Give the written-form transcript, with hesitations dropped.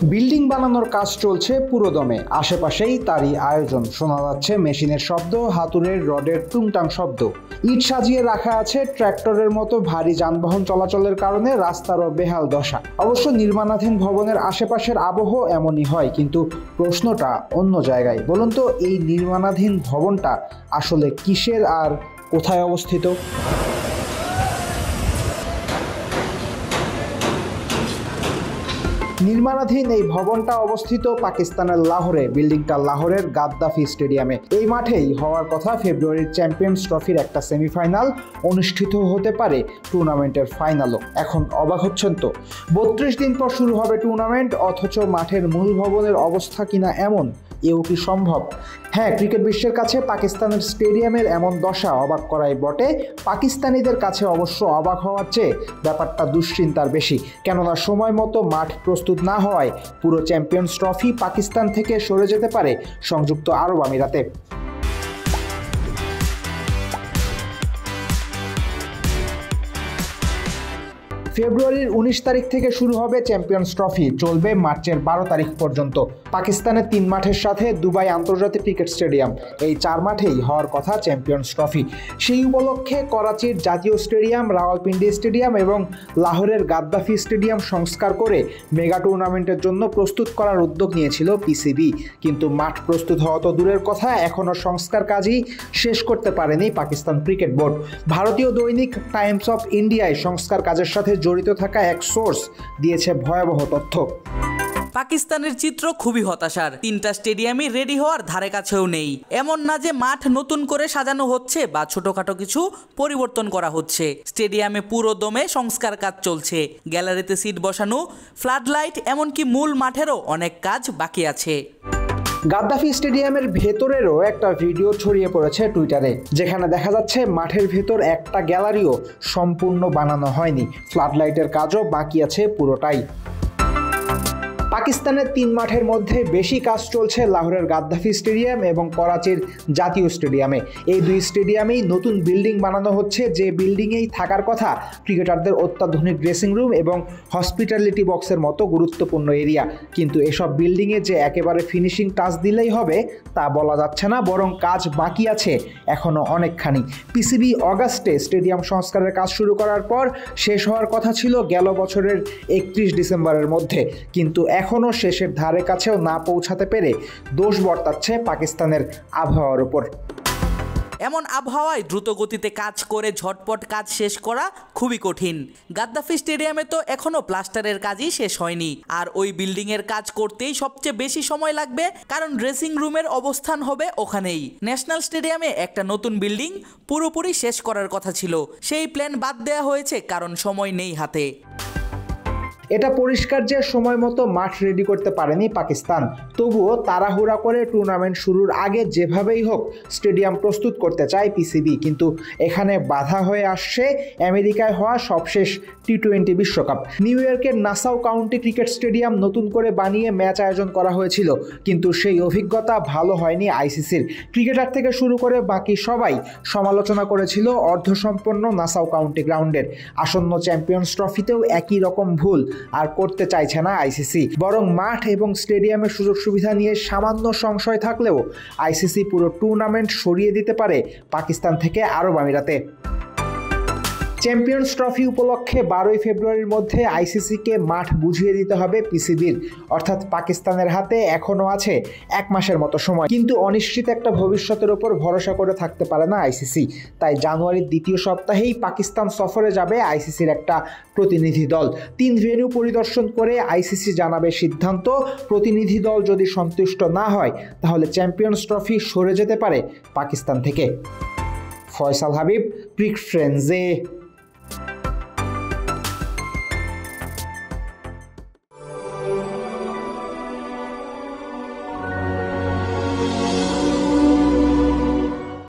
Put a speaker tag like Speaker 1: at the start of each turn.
Speaker 1: Building বানানোর কাজ চলছে পুরোদমে, আশেপাশেই তারই আয়োজন। শোনা যাচ্ছে মেশিনের শব্দ, হাতুড়ের রডের টুংটাং শব্দ। ইট সাজিয়ে রাখা আছে ট্র্যাক্টরের মতো ভারী যানবাহন চলাচলের কারণে রাস্তারও বেহাল দশা। অবশ্য নির্মাণাধীন ভবনের আশেপাশের আবহ এমনই হয়, কিন্তু প্রশ্নটা অন্য জায়গায়। বলুন তো, এই নির্মাণাধীন ভবনটা আসলে কিসের আর কোথায় অবস্থিত? নির্মাণাধীন এই ভবনটা অবস্থিত পাকিস্তানের লাহোরে। বিল্ডিংটা লাহোরের গাদ্দাফি স্টেডিয়ামে। এই মাঠেই হওয়ার কথা ফেব্রুয়ারির চ্যাম্পিয়ন্স ট্রফির একটা সেমিফাইনাল অনুষ্ঠিত হতে পারে, টুর্নামেন্টের ফাইনালও। এখন অবাক হচ্ছেন তো, 32 দিন পর শুরু হবে টুর্নামেন্ট, অথচ মাঠের মূল ভবনের অবস্থা কিনা এমন। এও কি সম্ভব? হ্যাঁ, ক্রিকেট বিশ্বের কাছে পাকিস্তানের স্টেডিয়ামের এমন দশা অবাক করাই বটে। পাকিস্তানিদের কাছে অবশ্য অবাক হওয়ার চেয়ে ব্যাপারটা দুশ্চিন্তার বেশি। কেননা সময় মতো মাঠ প্রস্তুত না হওয়ায় পুরো চ্যাম্পিয়ন্স ট্রফি পাকিস্তান থেকে সরে যেতে পারে সংযুক্ত আরব আমিরাতে। ফেব্রুয়ারির 19 তারিখ থেকে শুরু হবে চ্যাম্পিয়ন্স ট্রফি, চলবে মার্চের 12 তারিখ পর্যন্ত। পাকিস্তানের 3 মাঠের সাথে দুবাই আন্তর্জাতিক ক্রিকেট স্টেডিয়াম, এই 4 মাঠেই হওয়ার কথা চ্যাম্পিয়ন্স ট্রফি। সেই উপলক্ষে করাচির জাতীয় স্টেডিয়াম, রাওয়ালপিন্ডি স্টেডিয়াম এবং লাহোরের গাদ্দাফি স্টেডিয়াম সংস্কার করে মেগা টুর্নামেন্টের জন্য প্রস্তুত করার উদ্যোগ নিয়েছিল পিসিবি। কিন্তু মাঠ প্রস্তুত হওয়া তো দূরের কথা, এখনও সংস্কার কাজই শেষ করতে পারেনি পাকিস্তান ক্রিকেট বোর্ড। ভারতীয় দৈনিক টাইমস অফ ইন্ডিয়ায় সংস্কার কাজের সাথে জড়িত থাকা এক সোর্স দিয়েছে ভয়াবহ তথ্য।
Speaker 2: পাকিস্তানের চিত্র খুবই হতাশার। 3টা স্টেডিয়ামই রেডি হওয়ার ধারে কাছেও নেই। এমন না যে মাঠ নতুন করে সাজানো হচ্ছে বা ছোটখাটো কিছু পরিবর্তন করা হচ্ছে। স্টেডিয়ামে পুরো দমে সংস্কার কাজ চলছে। গ্যালারিতে সিট বসানো, ফ্লাড লাইট, এমনকি মূল মাঠেরও অনেক কাজ বাকি আছে।
Speaker 1: গাদ্দাফি স্টেডিয়ামের ভেতরেরও একটা ভিডিও ছড়িয়ে পড়েছে টুইটারে, যেখানে দেখা যাচ্ছে মাঠের ভেতর একটা গ্যালারিও সম্পূর্ণ বানানো হয়নি। ফ্লাড লাইটের কাজও বাকি আছে পুরোটাই। পাকিস্তানের 3 মাঠের মধ্যে বেশি কাজ চলছে লাহোরের গাদ্দাফি স্টেডিয়াম এবং করাচির জাতীয় স্টেডিয়ামে। এই 2 স্টেডিয়ামেই নতুন বিল্ডিং বানানো হচ্ছে, যে বিল্ডিংয়েই থাকার কথা ক্রিকেটারদের অত্যাধুনিক ড্রেসিং রুম এবং হসপিটালিটি বক্সের মতো গুরুত্বপূর্ণ এরিয়া। কিন্তু এসব বিল্ডিংয়ে যে একেবারে ফিনিশিং টাচ দিলেই হবে তা বলা যাচ্ছে না, বরং কাজ বাকি আছে এখনও অনেকখানি। পিসিবি অগাস্টে স্টেডিয়াম সংস্কারের কাজ শুরু করার পর শেষ হওয়ার কথা ছিল গেল বছরের 31 ডিসেম্বরের মধ্যে, কিন্তু এখনও শেষের ধারে কাছেও না পৌঁছাতে পেরে দোষ বর্তাচ্ছে পাকিস্তানের আবহাওয়ার উপর।
Speaker 2: এমন আবহাওয়ায় দ্রুত গতিতে কাজ করে ঝটপট কাজ শেষ করা খুবই কঠিন। গাদ্দাফি স্টেডিয়ামে তো এখনো প্লাস্টারের কাজই শেষ হয়নি, আর ওই বিল্ডিংয়ের কাজ করতেই সবচেয়ে বেশি সময় লাগবে, কারণ ড্রেসিং রুমের অবস্থান হবে ওখানেই। ন্যাশনাল স্টেডিয়ামে একটা নতুন বিল্ডিং পুরোপুরি শেষ করার কথা ছিল, সেই প্ল্যান বাদ দেওয়া হয়েছে কারণ সময় নেই হাতে।
Speaker 1: এটা পরিষ্কার যে সময় মতো মাঠ রেডি করতে পারেনি পাকিস্তান। তবুও তাড়াহুড়া করে টুর্নামেন্ট শুরুর আগে যেভাবেই হোক স্টেডিয়াম প্রস্তুত করতে চায় পিসিবি, কিন্তু এখানে বাধা হয়ে আসছে আমেরিকায় হওয়া সবশেষ টি-20 বিশ্বকাপ। নিউ ইয়র্কের নাসাউ কাউন্টি ক্রিকেট স্টেডিয়াম নতুন করে বানিয়ে ম্যাচ আয়োজন করা হয়েছিল, কিন্তু সেই অভিজ্ঞতা ভালো হয়নি আইসিসির। ক্রিকেটার থেকে শুরু করে বাকি সবাই সমালোচনা করেছিল অর্ধসম্পন্ন নাসাউ কাউন্টি গ্রাউন্ডের। আসন্ন চ্যাম্পিয়ন্স ট্রফিতেও একই রকম ভুল আর করতে চাইছে না আইসিসি। বরং মাঠ এবং স্টেডিয়ামের সুযোগ সুবিধা নিয়ে সামান্য সংশয় থাকলেও আইসিসি পুরো টুর্নামেন্ট সরিয়ে দিতে পারে পাকিস্তান থেকে আরব আমিরাতে। চ্যাম্পিয়ন্স ট্রফি উপলক্ষে 12 ফেব্রুয়ারির মধ্যে আইসিসিকে মাঠ বুঝিয়ে দিতে হবে পিসিবির, অর্থাৎ পাকিস্তানের হাতে এখনও আছে 1 মাসের মতো সময়। কিন্তু অনিশ্চিত একটা ভবিষ্যতের ওপর ভরসা করে থাকতে পারে না আইসিসি। তাই জানুয়ারির 2য় সপ্তাহেই পাকিস্তান সফরে যাবে আইসিসির একটা প্রতিনিধি দল। 3 ভেন্যু পরিদর্শন করে আইসিসি জানাবে সিদ্ধান্ত। প্রতিনিধি দল যদি সন্তুষ্ট না হয় তাহলে চ্যাম্পিয়ন্স ট্রফি সরে যেতে পারে পাকিস্তান থেকে। ফয়সাল হাবিব, ক্রিক ফ্রেন্ডসে।